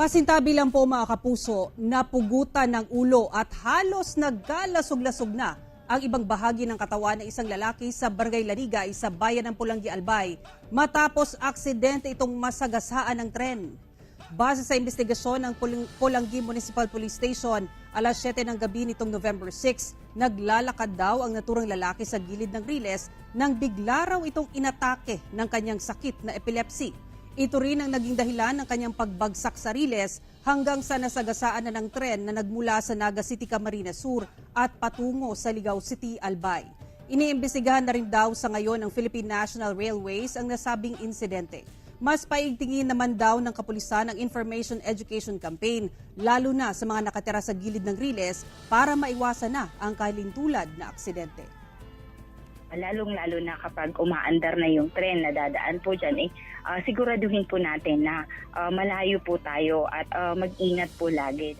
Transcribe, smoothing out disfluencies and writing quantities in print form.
Pasintabi lang po mga kapuso, napugutan ng ulo at halos nagkalasog-lasog na ang ibang bahagi ng katawan ng isang lalaki sa Barangay Lanigay sa bayan ng Pulangi, Albay matapos aksidente itong masagasaan ng tren. Base sa investigasyon ng Pulangi Municipal Police Station, alas 7 ng gabi nitong November 6, naglalakad daw ang naturang lalaki sa gilid ng riles nang bigla raw itong inatake ng kanyang sakit na epilepsy. Ito rin ang naging dahilan ng kanyang pagbagsak sa riles hanggang sa nasagasaan na ng tren na nagmula sa Naga City, Camarines Sur at patungo sa Ligao City, Albay. Iniimbestigahan na rin daw sa ngayon ng Philippine National Railways ang nasabing insidente. Mas paigtingin naman daw ng kapulisan ang Information Education Campaign, lalo na sa mga nakatira sa gilid ng riles para maiwasan na ang kalintulad na aksidente. Lalong-lalo na kapag umaandar na yung tren na dadaan po dyan, siguraduhin po natin na malayo po tayo at mag-ingat po lagi.